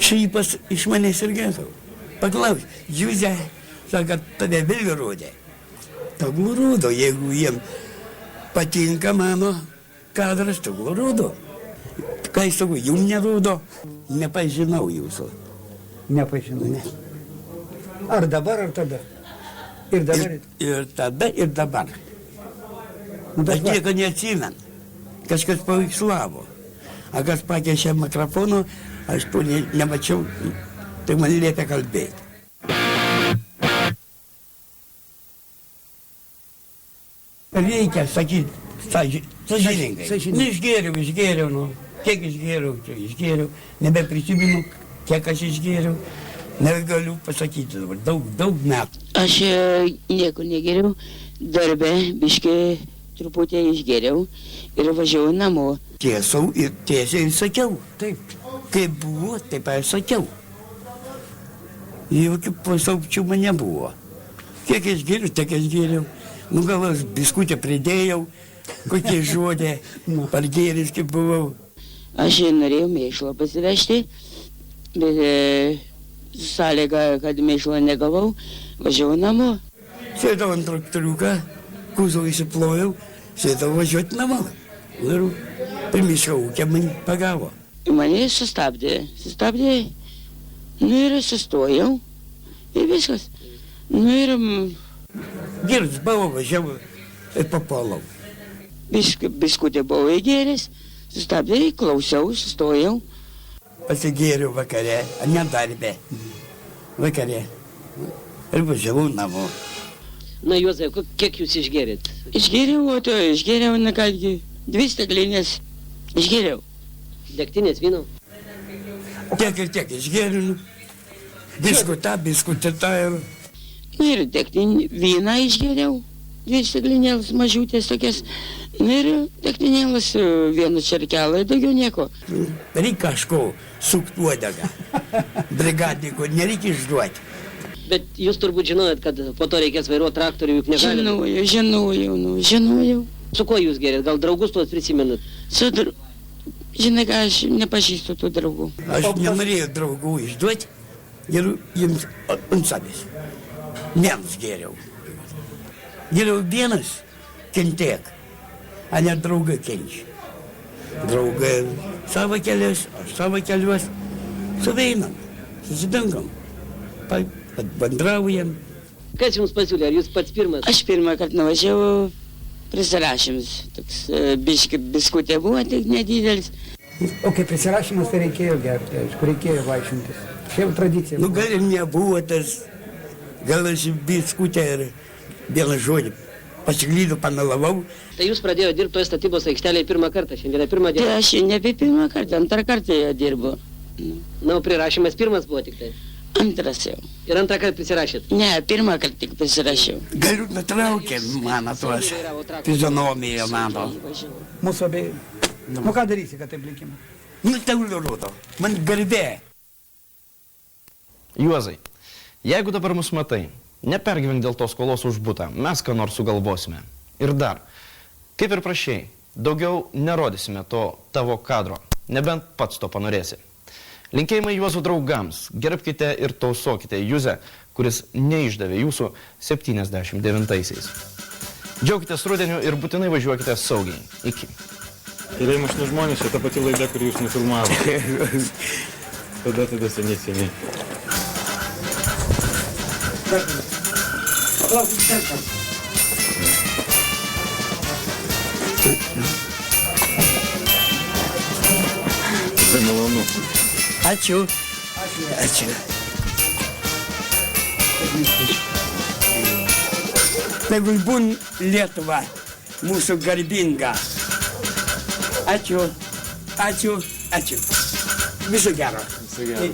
Šypas iš manęs ir gėsau. Paklaus, Žiūzė, sako, tave vėl rodė. Tegul rodo, jeigu jiems patinka mano kadras, tegul rodo. Ką jis sako, jums nerodo, nepažinau jūsų. Nepažinau. Ne. Ar dabar, ar tada? Ir dabar? Ir tada, ir dabar. Aš nieko neatsimenu. Kažkas paveikslavo. A kas pakeičia mikrofoną, aš to nemačiau, tai man liepė kalbėti. Reikia sakyti sąžiningai. Išgėriau, nu. Kiek išgėriau, nebeprisimenu, kiek aš išgėriau. Negaliu pasakyti dabar, daug metų. Aš nieko negeriau, darbę, biškai truputį išgėriau ir važiavau namo. Tiesiai ir sakiau. Taip. Kaip buvo, taip ir sakiau. Jokių pasaukčių man nebuvo. Kiek išgėriau, tiek išgėriau. Nu gal aš biskutę pridėjau, kokie žodė, pargėris kaip buvau. Aš norėjau mėšlo pasivežti, bet sąlyga, kad mėšlo negavau, važiavau namo. Sėdau ant traktoriuką, kūzau įsiplojau, sėdau važiuoti namo. Ir primiškau ūkę mane pagavo. Mane sustabdė, nu ir sustojau ir viskas. Nu ir... Girdis buvau, važiavau ir papuolau. Biskutė buvau įgėręs, sustabdė, klausiau, sustojau. Pasigėriau vakare, ne darbė, vakare. Ir važiavau namo. Na, Juozai, kiek jūs išgėrėt? Išgėriau, na kągi, 2 stiklinės išgėriau. Degtinės vyno? Tiek ir tiek išgėriau. Biskutė ir... Nu ir degtinį vyną išgėriau, 2 stiklinėlės mažiutės tokias. Nu ir degtinėlės 1 čerkelą, daugiau nieko. Reikia kažko sukti uodegą. Brigadniku nereikia išduoti. Bet jūs turbūt žinojat, kad po to reikės vairuoti traktorių, juk negalite. Žinojau. Su kuo jūs gėrėt? Gal draugus tuos prisimenat? Žinai ką, aš nepažįstu tų draugų. Aš nenorėjau draugų išduoti ir jiems ant savęs. Vienas geriau. Geriau vienas kentėk, a ne draugai kenčia. Draugai savo kelias, aš savo keliuos. Suveinam, susitinkam, bendraujam. Kas jums pasiūlė? Ar jūs pats pirmas? Aš pirmą kartą nuvažiavau prisirašymus. Toks biskutė buvo, tik nedidelis. O kai prisirašymas, tai reikėjo gerti, aišku, reikėjo vaišintis. Čia jau tradicija. Nu, gal ir nebuvo tas, gal aš biskutę ir vieną žodį pasiklydau, panalavau. Tai jūs pradėjote dirbti toje statybos aikštelėje pirmą kartą, šiandieną pirmą dieną? Tai aš nebe pirmą kartą, antrą kartą ją dirbu. Na, o prirašymas pirmas buvo tik tai? Antras jau. Ir antrą kartą prisirašėt? Ne, pirmą kartą tik prisirašiau. Galiu nutraukė mano tuos fizionomiją mano. Mūsų abiejų. Nu ką darysi, kad taip likime? Nu, tai rodo, man garbė. Juozai, jeigu dabar mus matai, nepergyvenk dėl tos skolos už butą, mes ką nors sugalvosime. Ir dar, kaip ir prašei, daugiau nerodysime to tavo kadro, nebent pats to panorėsi. Linkėjimai Juozo draugams, gerbkite ir tausokite Juzę, kuris neišdavė jūsų 79-aisiais. Džiaukitės rudeniu ir būtinai važiuokite saugiai. Iki. Keliai mašinų žmonės, čia ta pati laida, kur jūs nufilmavote. Tada seniai. Tai malonu. Ačiū. Tegul būn Lietuva, mūsų garbinga. Ačiū. Viso gero. Viso gero.